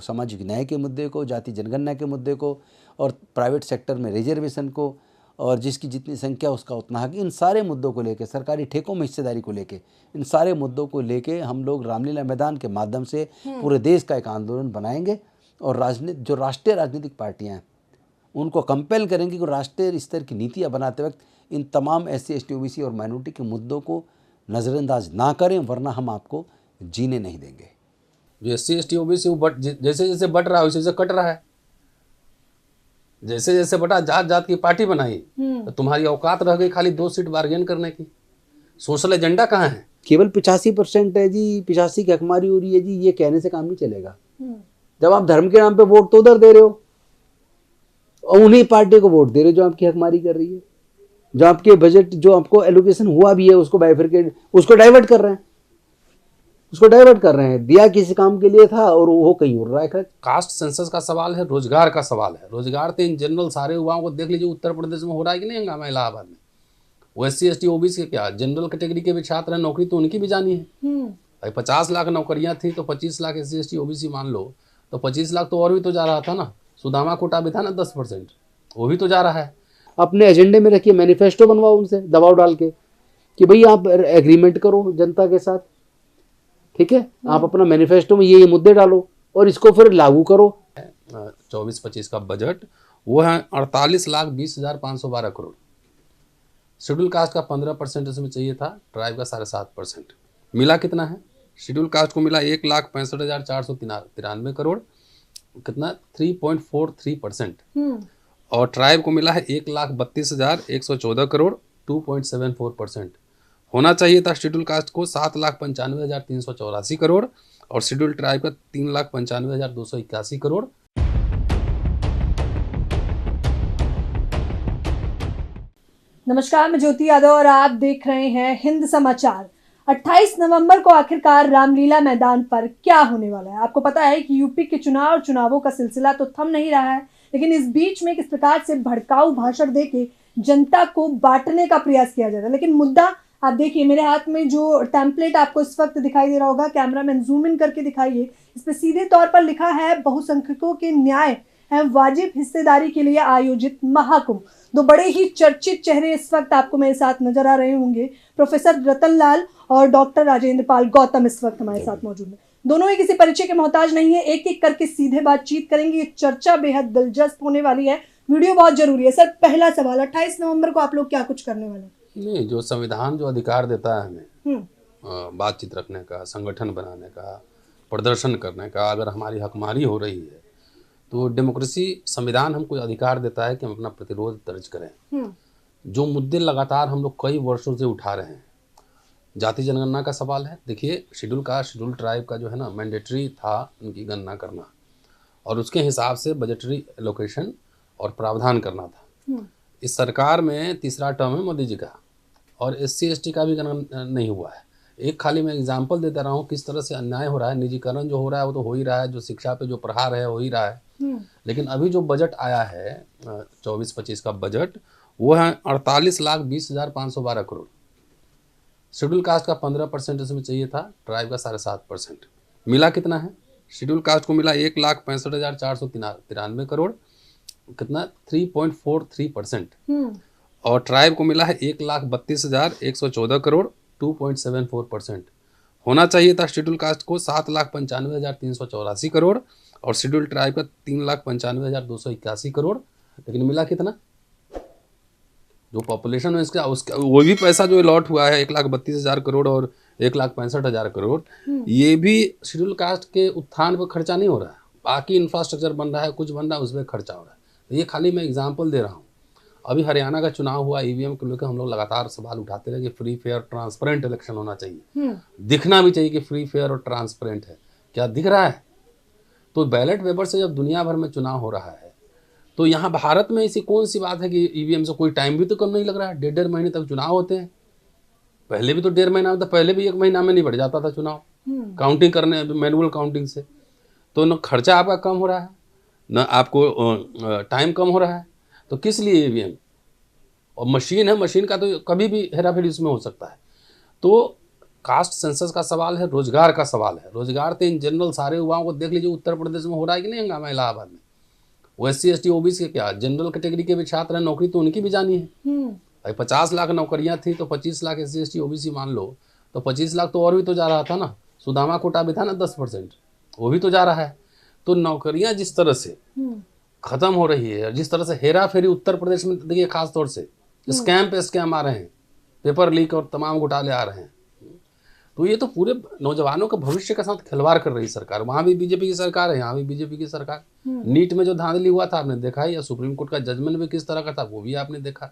सामाजिक न्याय के मुद्दे को, जाति जनगणना के मुद्दे को और प्राइवेट सेक्टर में रिजर्वेशन को, और जिसकी जितनी संख्या उसका उतना हक, इन सारे मुद्दों को लेके, सरकारी ठेकों में हिस्सेदारी को लेके, इन सारे मुद्दों को लेके हम लोग रामलीला मैदान के माध्यम से पूरे देश का एक आंदोलन बनाएंगे और जो राष्ट्रीय राजनीतिक पार्टियां हैं उनको कंपेल करेंगे कि राष्ट्रीय स्तर की नीतियां बनाते वक्त इन तमाम SC ST OBC और माइनॉरिटी के मुद्दों को नज़रअंदाज ना करें, वरना हम आपको जीने नहीं देंगे। जो SC ST OBC वो जैसे जैसे बढ़ रहा है वैसे वैसे कट रहा है। जैसे जैसे बटा जात जात की पार्टी बनाई तो तुम्हारी औकात रह गई खाली 2 सीट बार्गेन करने की। सोशल एजेंडा कहाँ है? केवल 85% है जी, 85 की हकमारी हो रही है जी, ये कहने से काम नहीं चलेगा। जब आप धर्म के नाम पे वोट तो उधर दे रहे हो और उन्हीं पार्टी को वोट दे रहे हो जो आपकी हकमारी कर रही है, जो आपके बजट, जो आपको एलोकेशन हुआ भी है उसको बाइफरकेट, उसको डाइवर्ट कर रहे हैं, दिया किसी काम के लिए था और वो कहीं उड़ रहा है। कास्ट सेंसस का सवाल है, रोजगार का सवाल है। रोजगार तो इन जनरल सारे युवाओं को देख लीजिए, उत्तर प्रदेश में हो रहा है कि नहीं हंगामा इलाहाबाद में। वो SC ST OBC के क्या जनरल कैटेगरी के भी छात्र हैं, नौकरी तो उनकी भी जानी है भाई। 50 लाख नौकरियां थी तो 25 लाख SC ST OBC मान लो, तो 25 लाख तो और भी तो जा रहा था ना। सुदामा कोटा भी था ना 10%, वो भी तो जा रहा है। अपने एजेंडे में रखिए, मैनिफेस्टो बनवाओ उनसे दबाव डाल के कि भाई आप एग्रीमेंट करो जनता के साथ, ठीक है, आप अपना मैनिफेस्टो में ये मुद्दे डालो और इसको फिर लागू करो। 24-25 का बजट वो है 48,20,512 करोड़। शेड्यूल कास्ट का 15% इसमें चाहिए था, ट्राइब का 7.5%। मिला कितना है? शेड्यूल कास्ट को मिला 1,65,493 करोड़, कितना 3.43%। और ट्राइब को मिला है 1,32,114 करोड़, 2.74%। होना चाहिए था शेड्यूल कास्ट को 7,95,384 करोड़ और शेड्यूल ट्राइब का 3,95,281 करोड़। नमस्कार, मैं ज्योति यादव और आप देख रहे हैं हिंद समाचार। 28 नवंबर को आखिरकार रामलीला मैदान पर क्या होने वाला है? आपको पता है कि यूपी के चुनाव और चुनावों का सिलसिला तो थम नहीं रहा है, लेकिन इस बीच में किस प्रकार से भड़काऊ भाषण देके जनता को बांटने का प्रयास किया जा रहा है। लेकिन मुद्दा आप देखिए, मेरे हाथ में जो टेम्पलेट आपको इस वक्त दिखाई दे रहा होगा, कैमरामैन जूम इन करके दिखाइए, इस पे सीधे तौर पर लिखा है बहुसंख्यकों के न्याय एवं वाजिब हिस्सेदारी के लिए आयोजित महाकुंभ। दो बड़े ही चर्चित चेहरे इस वक्त आपको मेरे साथ नजर आ रहे होंगे। प्रोफेसर रतनलाल और डॉक्टर राजेंद्र पाल गौतम इस वक्त हमारे साथ मौजूद हैं। दोनों ही किसी परिचय के मोहताज नहीं है, एक एक करके सीधे बातचीत करेंगे। ये चर्चा बेहद दिलचस्प होने वाली है, वीडियो बहुत जरूरी है। सर, पहला सवाल, 28 नवंबर को आप लोग क्या कुछ करने वाले हैं? नहीं, जो संविधान जो अधिकार देता है हमें बातचीत रखने का, संगठन बनाने का, प्रदर्शन करने का, अगर हमारी हकमारी हो रही है तो डेमोक्रेसी संविधान हमको अधिकार देता है कि हम अपना प्रतिरोध दर्ज करें। जो मुद्दे लगातार हम लोग कई वर्षों से उठा रहे हैं, जाति जनगणना का सवाल है। देखिए, शेड्यूल कास्ट, शेड्यूल ट्राइब का जो है ना, मैंडेटरी था उनकी गणना करना और उसके हिसाब से बजटरी एलोकेशन और प्रावधान करना था। इस सरकार में तीसरा टर्म है मोदी जी का और SC ST का भी गणना नहीं हुआ है। एक खाली मैं एग्जांपल देता रहा हूँ किस तरह से अन्याय हो रहा है। निजीकरण जो हो रहा है वो तो हो ही रहा है, जो शिक्षा पे जो प्रहार है हो ही रहा है। लेकिन अभी जो बजट आया है 24-25 का बजट, वो है 48,20,512 करोड़। शेड्यूल कास्ट का 15% इसमें चाहिए था, ट्राइब का 7.5%। मिला कितना है? शेड्यूल कास्ट को मिला 1,65,493 करोड़, कितना 3.43%। और ट्राइब को मिला है 1,32,114 करोड़, 2.74%। होना चाहिए था शेड्यूल कास्ट को 7,95,384 करोड़ और शेड्यूल ट्राइब का 3,95,281 करोड़। लेकिन मिला कितना? जो पॉपुलेशन है इसका, उसका वो भी पैसा जो अलॉट हुआ है 1,32,000 करोड़ और 1,65,000 करोड़, ये भी शेड्यूल कास्ट के उत्थान पर खर्चा नहीं हो रहा है। बाकी इंफ्रास्ट्रक्चर बन रहा है, कुछ बन रहा है, उसमें खर्चा हो रहा है। ये खाली मैं एग्जाम्पल दे रहा हूँ। अभी हरियाणा का चुनाव हुआ, EVM को लेकर हम लोग लगातार सवाल उठाते रहे कि फ्री फेयर ट्रांसपेरेंट इलेक्शन होना चाहिए, दिखना भी चाहिए कि फ्री फेयर और ट्रांसपेरेंट है। क्या दिख रहा है? तो बैलेट पेपर से जब दुनिया भर में चुनाव हो रहा है तो यहाँ भारत में ऐसी कौन सी बात है कि EVM से कोई टाइम भी तो कम नहीं लग रहा है। 1.5 महीने तक चुनाव होते हैं। पहले भी तो 1.5 महीना होता, पहले भी 1 महीना में नहीं बढ़ जाता था चुनाव काउंटिंग करने, मैनुअल काउंटिंग से। तो न खर्चा आपका कम हो रहा है, न आपको टाइम कम हो रहा है। तो किस लिए EVM? और मशीन है, मशीन का तो कभी भी हेराफेरी उसमें हो सकता है। तो कास्ट सेंसस का सवाल है, रोजगार का सवाल है। रोजगार तो इन जनरल सारे युवाओं को देख लीजिए, उत्तर प्रदेश में हो रहा है कि नहीं हंगामा इलाहाबाद में। वो SC ST OBC के क्या जनरल कैटेगरी के भी छात्र हैं, नौकरी तो उनकी भी जानी है भाई। 50 लाख नौकरियां थी तो 25 लाख SC ST OBC मान लो, तो 25 लाख तो और भी तो जा रहा था ना। सुदामा कोटा भी था ना 10%, वो भी तो जा रहा है। तो नौकरियां जिस तरह से खत्म हो रही है, जिस तरह से हेरा फेरी उत्तर प्रदेश में देखिए, खास तौर से स्कैम पे स्कैम आ रहे हैं, पेपर लीक और तमाम घोटाले आ रहे हैं, तो ये तो पूरे नौजवानों के भविष्य के साथ खिलवाड़ कर रही सरकार। वहां भी बीजेपी की सरकार है, यहाँ भी बीजेपी की सरकार। नीट में जो धांधली हुआ था आपने देखा ही, या सुप्रीम कोर्ट का जजमेंट भी किस तरह का था वो भी आपने देखा।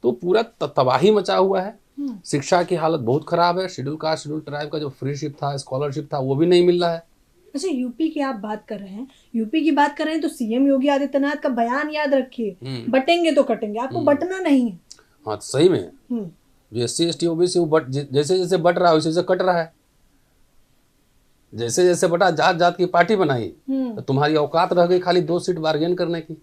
तो पूरा तबाही मचा हुआ है। शिक्षा की हालत बहुत खराब है। शेड्यूल कास्ट शेड्यूल ट्राइब का जो फ्रीशिप था, स्कॉलरशिप था, वो भी नहीं मिल रहा है। अच्छा, यूपी की आप बात कर रहे हैं, यूपी की बात कर रहे हैं तो सीएम योगी आदित्यनाथ का बयान याद रखिए, बटेंगे तो कटेंगे, आपको बटना नहीं है। हाँ, तो सही में जो SC ST OBC वो जैसे जैसे बट रहा है वैसे वैसे कट रहा है। जैसे जैसे बटा, जात जात की पार्टी बनाई तो तुम्हारी औकात रह गई खाली 2 सीट बार्गेन करने की।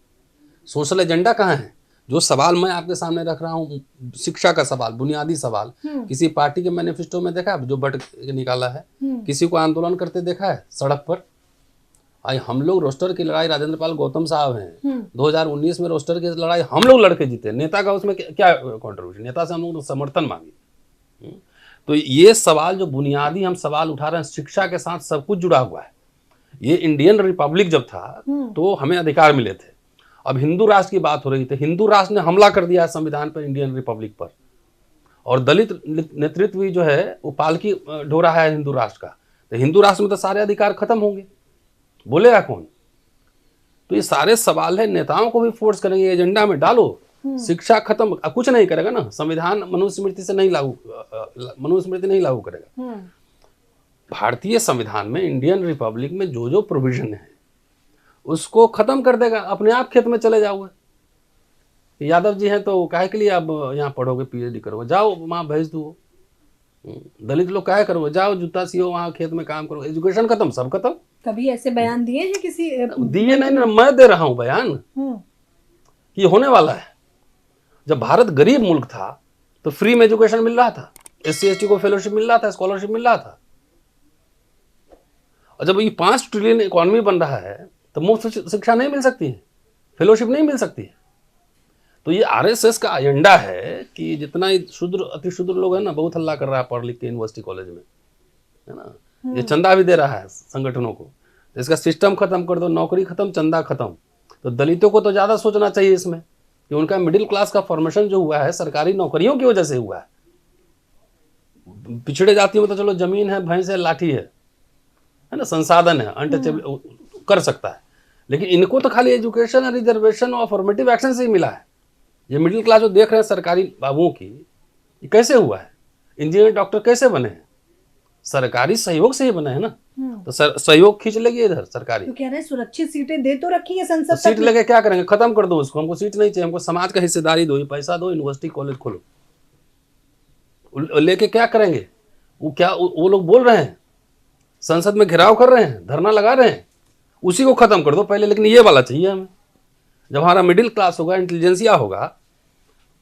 सोशल एजेंडा कहाँ है? जो सवाल मैं आपके सामने रख रहा हूँ, शिक्षा का सवाल, बुनियादी सवाल, किसी पार्टी के मैनिफेस्टो में देखा है जो बट निकाला है? किसी को आंदोलन करते देखा है सड़क पर? आई हम लोग रोस्टर की लड़ाई, राजेंद्र पाल गौतम साहब हैं, 2019 में रोस्टर की लड़ाई हम लोग लड़के जीते। नेता का उसमें क्या कॉन्ट्रीब्यूशन? नेता से हम लोग समर्थन मांगे। तो ये सवाल जो बुनियादी हम सवाल उठा रहे हैं, शिक्षा के साथ सब कुछ जुड़ा हुआ है। ये इंडियन रिपब्लिक जब था तो हमें अधिकार मिले थे। अब हिंदू राष्ट्र की बात हो रही थी, हिंदू राष्ट्र ने हमला कर दिया है संविधान पर, इंडियन रिपब्लिक पर, और दलित नेतृत्व जो है वो पालकी ढो रहा है हिंदू राष्ट्र का। तो हिंदू राष्ट्र में तो सारे अधिकार खत्म होंगे, बोलेगा कौन? तो ये सारे सवाल है, नेताओं को भी फोर्स करेंगे, एजेंडा में डालो। शिक्षा खत्म, कुछ नहीं करेगा ना संविधान, मनुस्मृति से नहीं लागू, मनुस्मृति नहीं लागू करेगा। भारतीय संविधान में, इंडियन रिपब्लिक में जो जो प्रोविजन है उसको खत्म कर देगा। अपने आप खेत में चले जाओगे। यादव जी हैं तो काहे के लिए आप यहाँ पढ़ोगे, PhD करोगे? जाओ वहाँ भेज दो। दलित लोग काहे करोगे? जाओ जूता सियो, वहाँ खेत में काम करो। एजुकेशन खत्म, सब खत्म। कभी ऐसे बयान दिए हैं किसी? दिए नहीं ना, मैं दे रहा हूँ बयान। ये होने वाला है। जब भारत गरीब मुल्क था तो फ्री में एजुकेशन मिल रहा था, SC ST को फेलोशिप मिल रहा था, स्कॉलरशिप मिल रहा था। और जब ये 5 ट्रिलियन इकोनॉमी बन रहा है तो मुफ्त शिक्षा नहीं मिल सकती है, फेलोशिप नहीं मिल सकती है। तो ये RSS का एजेंडा है कि जितना शुद्र अति शुद्र लोग हैं ना, बहुत हल्ला कर रहा है पढ़ लिख के यूनिवर्सिटी कॉलेज में, है ना। ये चंदा भी दे रहा है संगठनों को। तो इसका सिस्टम खत्म कर दो, नौकरी खत्म, चंदा खत्म। तो दलितों को तो ज़्यादा सोचना चाहिए इसमें कि उनका मिडिल क्लास का फॉर्मेशन जो हुआ है सरकारी नौकरियों की वजह से हुआ है। पिछड़े जातियों में तो चलो जमीन है, भैंस है, लाठी है ना, संसाधन है, अनटचेबल कर सकता है। लेकिन इनको तो खाली एजुकेशन, रिजर्वेशन और फॉर्मेटिव एक्शन से ही मिला है। ये मिडिल क्लास जो देख रहे हैं सरकारी बाबुओं की, ये कैसे हुआ है? इंजीनियर डॉक्टर कैसे बने हैं? सरकारी सहयोग से ही बने हैं ना। तो सहयोग खींच लेगी इधर सरकारी। तो कह रहे हैं सुरक्षित सीटें दे तो रखी है संसद, तो सीट लेके क्या करेंगे? खत्म कर दो उसको। हमको सीट नहीं चाहिए, हमको समाज का हिस्सेदारी दो, पैसा दो, यूनिवर्सिटी कॉलेज खोलो। लेके क्या करेंगे? वो लोग बोल रहे हैं, संसद में घेराव कर रहे हैं, धरना लगा रहे हैं, उसी को खत्म कर दो पहले। लेकिन ये वाला चाहिए हमें। जब हमारा मिडिल क्लास होगा, इंटेलिजेंसिया होगा,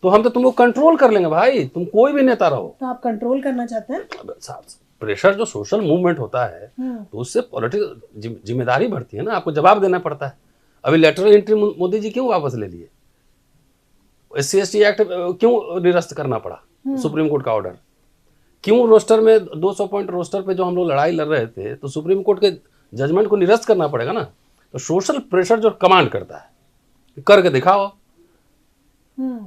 तो हम तो तुमको कंट्रोल कर लेंगे भाई। तुम कोई भी नेता रहो। तो आप कंट्रोल करना चाहते हैं? प्रेशर जो सोशल मूवमेंट होता है तो उससे पॉलिटिकल जिम्मेदारी बढ़ती है ना, आपको जवाब देना पड़ता है। अभी लेटरल एंट्री मोदी जी क्यों वापस ले लिए? SC ST एक्ट क्यों निरस्त करना पड़ा? सुप्रीम कोर्ट का ऑर्डर क्यों? रोस्टर में 200 पॉइंट रोस्टर पे जो हम लोग लड़ाई लड़ रहे थे, तो सुप्रीम कोर्ट के जजमेंट को निरस्त करना पड़ेगा ना। तो सोशल प्रेशर जो कमांड करता है, करके दिखाओ।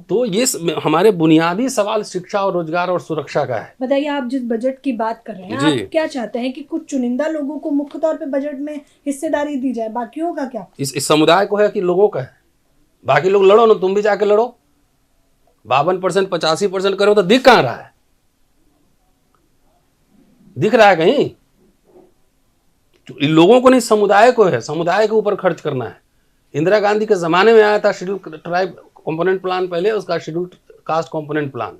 तो ये हमारे बुनियादी सवाल शिक्षा और रोजगार और सुरक्षा का है। बताइए, आप जिस बजट की बात कर रहे हैं, आप क्या चाहते हैं कि कुछ चुनिंदा लोगों को मुख्य तौर पे बजट में हिस्सेदारी दी जाए, बाकियों का क्या? इस समुदाय को है कि लोगों का है? बाकी लोग लड़ो ना, तुम भी जाके लड़ो। 52% 85% करो तो दिख कहाँ रहा है? दिख रहा है कहीं? लोगों को नहीं, समुदाय को है। समुदाय के ऊपर खर्च करना है। इंदिरा गांधी के जमाने में आया था शेड्यूल ट्राइब कंपोनेंट प्लान, पहले उसका शेड्यूल कास्ट कंपोनेंट प्लान।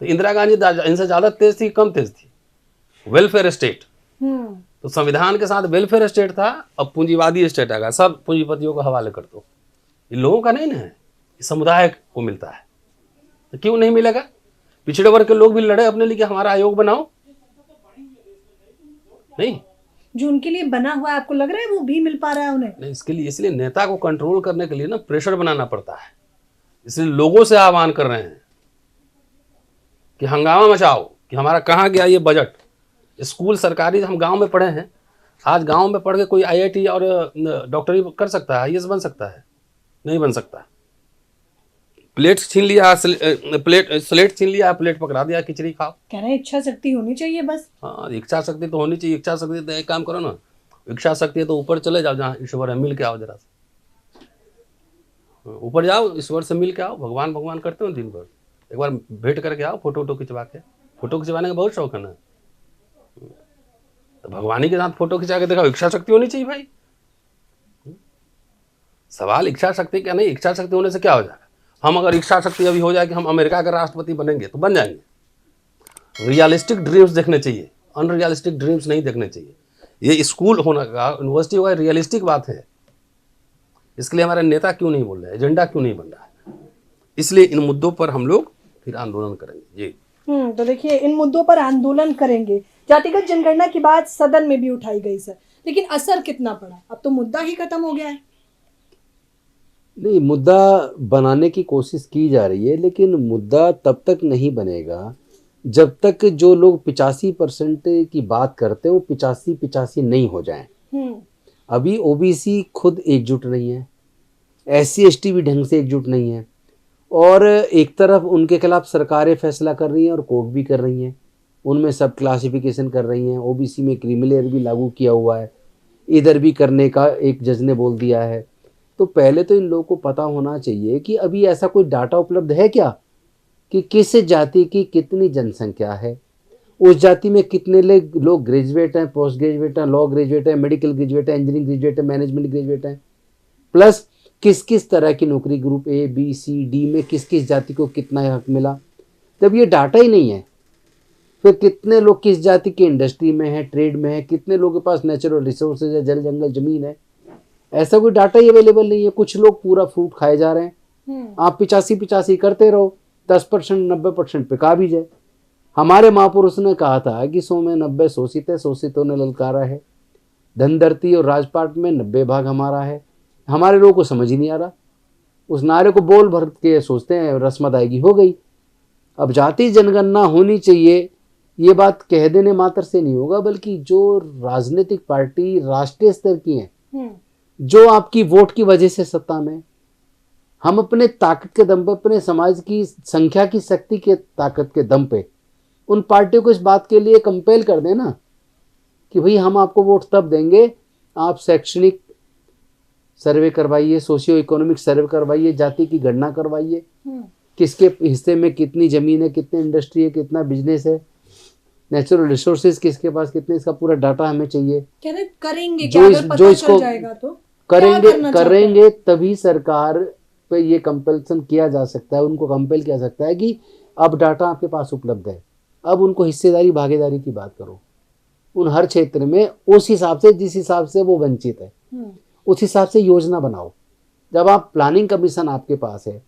तो इंदिरा गांधी इनसे ज्यादा तेज थी, कम तेज थी? Welfare state. तो संविधान के साथ वेलफेयर स्टेट था, अब पूंजीवादी स्टेट आ गया, सब पूंजीपतियों को हवाले कर दो। ये लोगों का नहीं ना है, समुदाय को मिलता है। तो क्यों नहीं मिलेगा? पिछड़े वर्ग के लोग भी लड़े अपने लिए कि हमारा आयोग बनाओ, नहीं जो उनके लिए बना हुआ है, आपको लग रहा है वो भी मिल पा रहा है उन्हें? नहीं, इसके लिए इसलिए नेता को कंट्रोल करने के लिए ना प्रेशर बनाना पड़ता है। इसलिए लोगों से आह्वान कर रहे हैं कि हंगामा मचाओ कि हमारा कहाँ गया ये बजट। स्कूल सरकारी हम गांव में पढ़े हैं, आज गांव में पढ़ के कोई आईआईटी और डॉक्टरी कर सकता है, आईएएस बन सकता है? नहीं बन सकता। प्लेट छीन लिया, स्लेट छीन लिया, प्लेट पकड़ा दिया, खिचड़ी खाओ। कह रहे हैं इच्छा शक्ति होनी चाहिए बस। हाँ, इच्छा शक्ति तो होनी चाहिए। इच्छा शक्ति तो एक काम करो ना, इच्छा शक्ति है तो ऊपर चले जाओ, जहाँ ईश्वर है, मिल के आओ जरा से। ऊपर जाओ, ईश्वर से मिल के आओ। भगवान भगवान करते हो दिन भर, एक बार भेंट करके आओ, फोटो वोटो खिंचवा के। फोटो खिंचवाने का बहुत शौक है ना, तो भगवान के साथ फोटो खिंचा के दिखाओ। इच्छा शक्ति होनी चाहिए भाई। सवाल इच्छा शक्ति का नहीं, इच्छा शक्ति होने से क्या हो जाएगा? हम अगर इच्छा शक्ति अभी हो जाए कि हम अमेरिका के राष्ट्रपति बनेंगे तो बन जाएंगे। रियलिस्टिक ड्रीम्स देखने चाहिए, अनरियलिस्टिक ड्रीम्स नहीं देखने चाहिए। ये स्कूल होना का, यूनिवर्सिटी होगा, रियलिस्टिक बात है। इसके लिए हमारे नेता क्यों नहीं बोल रहे, एजेंडा क्यों नहीं बन रहा है? इसलिए इन मुद्दों पर हम लोग फिर आंदोलन करेंगे जी। तो देखिए, इन मुद्दों पर आंदोलन करेंगे। जातिगत जनगणना की बात सदन में भी उठाई गई सर, लेकिन असर कितना पड़ा? अब तो मुद्दा ही खत्म हो गया है। नहीं, मुद्दा बनाने की कोशिश की जा रही है, लेकिन मुद्दा तब तक नहीं बनेगा जब तक जो लोग 85% की बात करते हैं वो 85 नहीं हो जाएं। अभी ओबीसी खुद एकजुट नहीं है, SC ST भी ढंग से एकजुट नहीं है, और एक तरफ उनके खिलाफ सरकारें फैसला कर रही हैं और कोर्ट भी कर रही हैं, उनमें सब क्लासिफिकेशन कर रही हैं। ओबीसी में क्रिमिनल भी लागू किया हुआ है, इधर भी करने का एक जज ने बोल दिया है। तो पहले तो इन लोगों को पता होना चाहिए कि अभी ऐसा कोई डाटा उपलब्ध है क्या कि किस जाति की कितनी जनसंख्या है, उस जाति में कितने लोग ग्रेजुएट हैं, पोस्ट ग्रेजुएट हैं, लॉ ग्रेजुएट हैं, मेडिकल ग्रेजुएट हैं, इंजीनियरिंग ग्रेजुएट हैं, मैनेजमेंट ग्रेजुएट हैं, प्लस किस किस तरह की नौकरी, group A B C D में किस किस जाति को कितना हक मिला। जब ये डाटा ही नहीं है, फिर कितने लोग किस जाति की इंडस्ट्री में है, ट्रेड में है, कितने लोगों के पास नेचुरल रिसोर्सेज है, जल जंगल जमीन है, ऐसा कोई डाटा ही अवेलेबल नहीं है। कुछ लोग पूरा फ्रूट खाए जा रहे हैं। आप 85 करते रहो, 10% 90% पिका भी जाए। हमारे महापुरुष ने कहा था कि 100 में 90 शोषित है, शोषितों ने ललकारा है। धन धरती और राजपाट में 90 भाग हमारा है। हमारे लोगों को समझ ही नहीं आ रहा। उस नारे को बोल भर के सोचते हैं रस्म अदायगी हो गई। अब जाति जनगणना होनी चाहिए, ये बात कह देने मात्र से नहीं होगा, बल्कि जो राजनीतिक पार्टी राष्ट्रीय स्तर की हैं, जो आपकी वोट की वजह से सत्ता में, हम अपने ताकत के दम पर, अपने समाज की संख्या की शक्ति के ताकत के दम पे उन पार्टियों को इस बात के लिए कंपेल कर दें ना कि भाई हम आपको वोट तब देंगे, आप शैक्षणिक सर्वे करवाइए, सोशियो इकोनॉमिक सर्वे करवाइए, जाति की गणना करवाइए, किसके हिस्से में कितनी जमीन है, कितनी इंडस्ट्री है, कितना बिजनेस है, नेचुरल रिसोर्सेज किसके पास कितने, इसका पूरा डाटा हमें चाहिए। करेंगे क्या? अगर पता चल जाएगा तो करेंगे तभी सरकार पे ये कंपल्सन किया जा सकता है, उनको कंपेल किया सकता है कि अब डाटा आपके पास उपलब्ध है, अब उनको हिस्सेदारी भागीदारी की बात करो उन हर क्षेत्र में, उस हिसाब से जिस हिसाब से वो वंचित है उस हिसाब से योजना बनाओ। जब आप प्लानिंग कमीशन आपके पास है,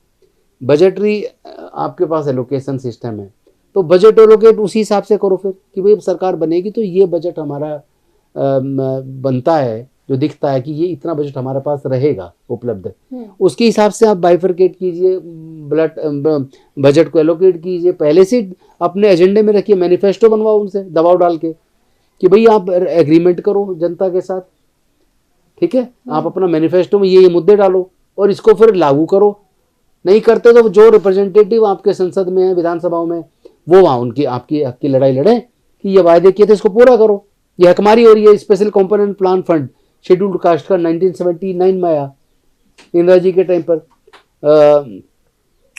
बजटरी आपके पास एलोकेशन सिस्टम है, तो बजट एलोकेट उसी हिसाब से करो फिर कि भाई सरकार बनेगी तो ये बजट हमारा बनता है, जो दिखता है कि ये इतना बजट हमारे पास रहेगा उपलब्ध, उसके हिसाब से आप बाइफरकेट कीजिए, बजट को एलोकेट कीजिए, पहले से अपने एजेंडे में रखिए, मैनिफेस्टो बनवाओ उनसे दबाव डाल के कि भाई आप एग्रीमेंट करो जनता के साथ, ठीक है, आप अपना मैनिफेस्टो में ये मुद्दे डालो और इसको फिर लागू करो। नहीं करते तो जो रिप्रेजेंटेटिव आपके संसद में है, विधानसभाओं में, वो वहाँ उनकी आपकी हक की लड़ाई लड़े कि ये वायदे किए थे इसको पूरा करो। ये हकमारी हो रही है। Special component plan fund scheduled caste का 1979 में आया, इंदिरा जी के टाइम पर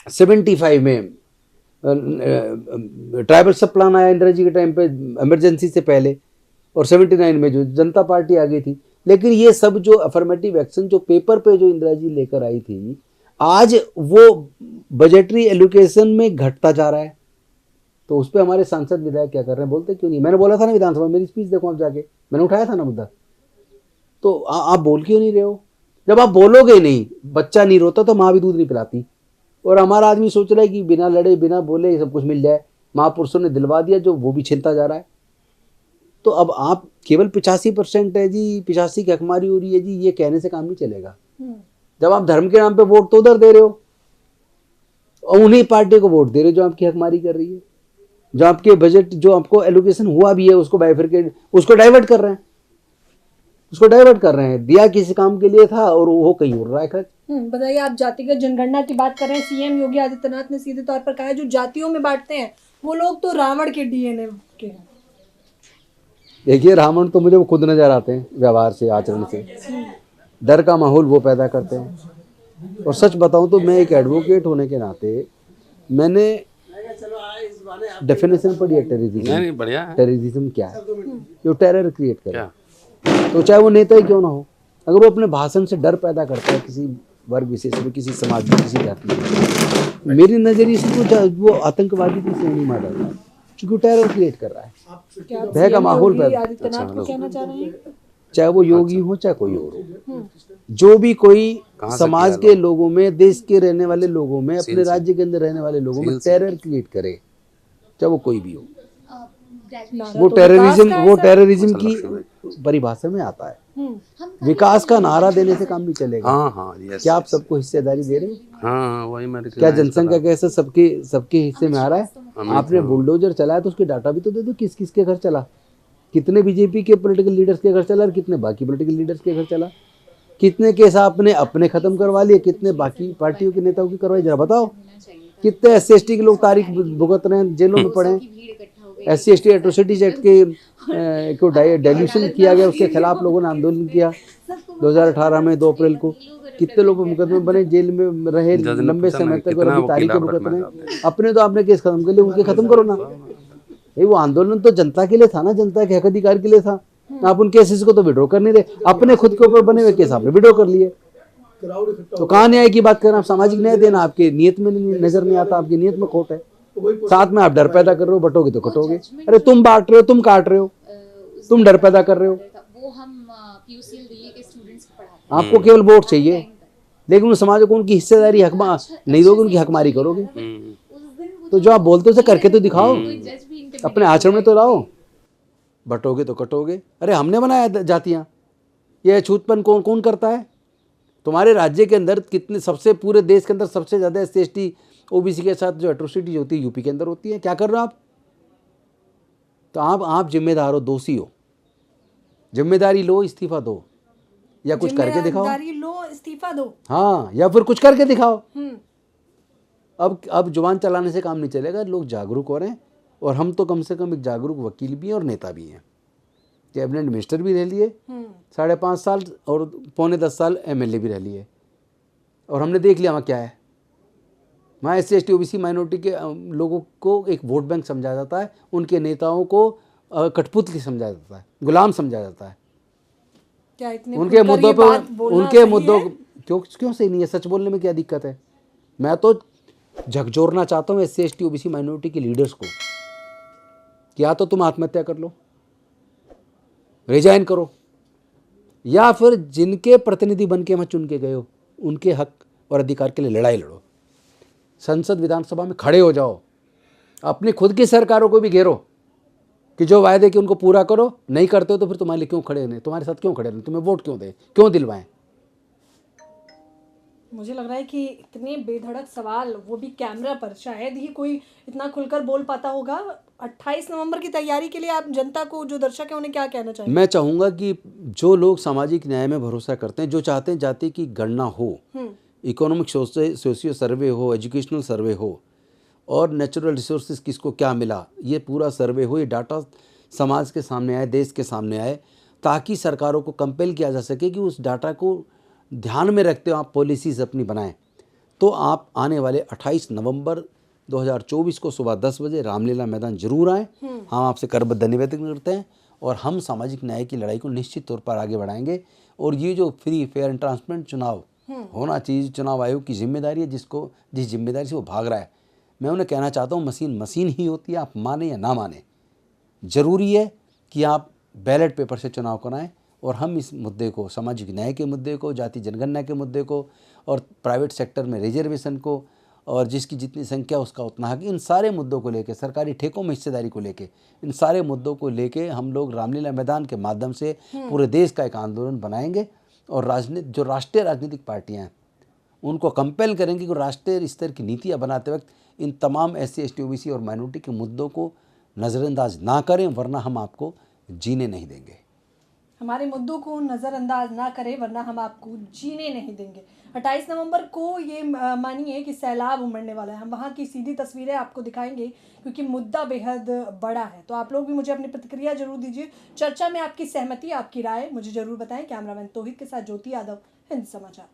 75 में ट्राइबल सब प्लान आया इंदिरा जी के टाइम पे, इमरजेंसी से पहले, और 79 में जो जनता पार्टी आ गई थी। लेकिन ये सब जो अफर्मेटिव एक्शन जो पेपर पे जो इंदिरा जी लेकर आई थी, आज वो बजटरी एलोकेशन में घटता जा रहा है। तो उस पर हमारे सांसद विधायक क्या कर रहे हैं, बोलते क्यों नहीं? मैंने बोला था ना विधानसभा, मेरी स्पीच देखो आप जाके, मैंने उठाया था ना मुद्दा। तो आप बोल क्यों नहीं रहे हो? जब आप बोलोगे नहीं, बच्चा नहीं रोता तो माँ भी दूध नहीं पिलाती। और हमारा आदमी सोच रहा है कि बिना लड़े बिना बोले सब कुछ मिल जाए। महापुरुषों ने दिलवा दिया जो वो भी छीनता जा रहा है। तो अब आप केवल 85% है जी, 85 की हकमारी हो रही है जी, ये कहने से काम नहीं चलेगा। जब आप धर्म के नाम पे वोट तो उधर दे रहे हो और उन्हीं पार्टी को वोट दे रहे हो जो आपकी हकमारी कर रही है, जो आपके बजट, जो आपको एलोकेशन हुआ भी है उसको बाइफरकेट, उसको डाइवर्ट कर रहे हैं, उसको डाइवर्ट कर रहे हैं। दिया किसी काम के लिए था और वो कहीं उड़ रहा है खर्च। बताइए, आप जातिगत जनगणना की बात कर रहे हैं। सीएम योगी आदित्यनाथ ने सीधे तौर पर कहा है जो जातियों में बांटते हैं वो लोग तो रावण के डीएनए के हैं। देखिए, रावण तो मुझे वो खुद नजर आते हैं, व्यवहार से, आचरण से, डर का माहौल वो पैदा करते हैं। और सच बताऊं तो मैं एक एडवोकेट होने के नाते मैंने डेफिनेशन पढ़ी है टेररिज्म। नहीं बढ़िया है। टेररिज्म क्या है? जो टेरर क्रिएट करे, क्या तो चाहे वो नेता ही क्यों ना हो, अगर वो अपने भाषण से डर पैदा करता है किसी वर्ग विशेष में, किसी समाज में, किसी जाति में, मेरी नजरिए से वो आतंकवादी की श्रेणी में आ जाता है, क्योंकि टेरर क्रिएट कर रहा है, क्या आप भय का CM माहौल योगी पैदा। आदित्यनाथ को कहना चाह रहे हैं? चाहे वो योगी हो चाहे कोई और हो, जो भी कोई समाज के लोगों में, देश के रहने वाले लोगों में, अपने राज्य के अंदर रहने वाले लोगों में टेरर क्रिएट करे, चाहे वो कोई भी हो, वो टेररिज्म की परिभाषा में आता है। विकास का नारा देने से काम नहीं चलेगा। हाँ हाँ यस। क्या आप सबको हिस्सेदारी दे रहे हो? हाँ वही मेरे क्या जनसंख्या कैसे सबके हिस्से में आ रहा है? आपने बुलडोजर चलाया तो उसके डाटा भी तो दे दो, किस किस के घर चला, कितने बीजेपी के पॉलिटिकल लीडर्स के घर चला और कितने बाकी पॉलिटिकल लीडर्स के घर चला, कितने केस आपने अपने खत्म करवा लिए, कितने बाकी पार्टियों के नेताओं की करवाई, जरा बताओ। कितने SC/ST के लोग तारीख भुगत रहे हैं, जेलों में पड़े हैं। SC/ST एट्रोसिटीज एक्ट के को डाइल्यूशन किया गया, उसके खिलाफ लोगों ने आंदोलन किया 2018 में 2 अप्रैल को। कितने लोग मुकदमे बने, जेल में रहे लंबे समय तक और अभी तारीखें भुगत रहे हैं। अपने तो आपने केस खत्म कर लिए, उनके खत्म करो ना। वो आंदोलन तो जनता के लिए था ना, जनता के हक अधिकार के लिए था। आप उन केसेस को तो विड्रॉ कर नहीं रहे, अपने खुद के ऊपर बने हुए केस आपने विड्रॉ कर लिए। तो कहाँ न्याय की बात कर रहे हैं आप? सामाजिक न्याय देना आपके नियत में नजर नहीं आता, आपकी नियत में खोट है। साथ में आप डर पैदा कर रहे हो, बटोगे तो कटोगे। अरे तुम बांट रहे हो, तुम काट रहे हो, तुम डर पैदा कर रहे हो। वो हम PUCL दिल्ली के स्टूडेंट्स को पढ़ाते आपको केवल वोट चाहिए, लेकिन उस समाज को उनकी हिस्सेदारी हकमा नहीं दोगे, उनकी हकमारी करोगे। तो जो आप बोलते हो उसे करके तो दिखाओ, अपने आचरण में तो लाओ। बटोगे तो कटोगे। अरे हमने बनाया जातियाँ, ये छूतपन कौन कौन करता है? तुम्हारे राज्य के अंदर कितने, सबसे पूरे देश के अंदर सबसे ज़्यादा SC/ST OBC के साथ जो एट्रोसिटीज होती है यूपी के अंदर होती है। क्या कर रहे हो आप? तो आप जिम्मेदार हो, दोषी हो, जिम्मेदारी लो, इस्तीफा दो, या कुछ करके दिखाओ। जिम्मेदारी लो, इस्तीफा दो। हाँ, या फिर कुछ करके दिखाओ। अब जुबान चलाने से काम नहीं चलेगा, लोग जागरूक हो रहे हैं। और हम तो कम से कम एक जागरूक वकील भी हैं और नेता भी हैं। कैबिनेट मिनिस्टर भी रह लिए 5.5 साल और पौने 10 साल MLA भी रह लिए, और हमने देख लिया वहाँ क्या है। वहाँ SC/ST OBC माइनॉरिटी के लोगों को एक वोट बैंक समझा जाता है, उनके नेताओं को कठपुतली समझा जाता है, गुलाम समझा जाता है। क्या इतने उनके मुद्दों पर क्यों सही नहीं है? सच बोलने में क्या दिक्कत है? मैं तो झकझोरना चाहता हूँ SC/ST OBC माइनॉरिटी के लीडर्स को, या तो तुम आत्महत्या कर लो, रिजाइन करो, या फिर जिनके प्रतिनिधि बन के वहाँ चुन के गए हो उनके हक और अधिकार के लिए लड़ाई लड़ो। संसद विधानसभा में खड़े हो जाओ, अपनी खुद की सरकारों को भी घेरो कि जो वायदे कि उनको पूरा करो। नहीं करते हो तो फिर तुम्हारे लिए क्यों खड़े नहीं, तुम्हारे साथ क्यों खड़े नहीं, तुम्हें वोट क्यों दें, क्यों दिलवाएं? मुझे लग रहा है कि इतने बेधड़क सवाल, वो भी कैमरा पर, शायद ही कोई इतना खुलकर बोल पाता होगा। 28 नवंबर की तैयारी के लिए आप जनता को, जो दर्शक है, उन्हें क्या कहना चाहिए? मैं चाहूँगा कि जो लोग सामाजिक न्याय में भरोसा करते हैं, जो चाहते हैं जाति की गणना हो, इकोनॉमिक सोशियो सर्वे हो, एजुकेशनल सर्वे हो, और नेचुरल रिसोर्सेज किसको क्या मिला, ये पूरा सर्वे हो, ये डाटा समाज के सामने आए, देश के सामने आए, ताकि सरकारों को कंपेल किया जा सके कि उस डाटा को ध्यान में रखते हो आप पॉलिसीज़ अपनी बनाएं। तो आप आने वाले 28 नवंबर 2024 को सुबह 10 बजे रामलीला मैदान जरूर आएँ। हम आपसे करबद्ध निवेदन करते हैं, और हम सामाजिक न्याय की लड़ाई को निश्चित तौर पर आगे बढ़ाएंगे। और ये जो फ्री, फेयर एंड ट्रांसपेरेंट चुनाव होना चाहिए, चुनाव आयोग की जिम्मेदारी है, जिस जिम्मेदारी से वो भाग रहा है, मैं उन्हें कहना चाहता हूँ, मशीन ही होती है, आप माने या ना माने, ज़रूरी है कि आप बैलेट पेपर से चुनाव कराएं। और हम इस मुद्दे को, सामाजिक न्याय के मुद्दे को, जाति जनगणना के मुद्दे को, और प्राइवेट सेक्टर में रिजर्वेशन को, और जिसकी जितनी संख्या उसका उतना हक, इन सारे मुद्दों को लेके, सरकारी ठेकों में हिस्सेदारी को लेके, इन सारे मुद्दों को लेके हम लोग रामलीला मैदान के माध्यम से पूरे देश का एक आंदोलन बनाएंगे और जो राष्ट्रीय राजनीतिक पार्टियां हैं उनको कंपेल करेंगे कि राष्ट्रीय स्तर की नीतियां बनाते वक्त इन तमाम SC ST OBC और माइनॉरिटी के मुद्दों को नज़रअंदाज ना करें, वरना हम आपको जीने नहीं देंगे। हमारे मुद्दों को नज़रअंदाज ना करें वरना हम आपको जीने नहीं देंगे। 28 नवंबर को ये मानिए कि सैलाब उमड़ने वाला है। हम वहाँ की सीधी तस्वीरें आपको दिखाएंगे क्योंकि मुद्दा बेहद बड़ा है। तो आप लोग भी मुझे अपनी प्रतिक्रिया जरूर दीजिए। चर्चा में आपकी सहमति, आपकी राय मुझे जरूर बताएं। कैमरामैन तौहीद के साथ ज्योति यादव, हिंद समाचार।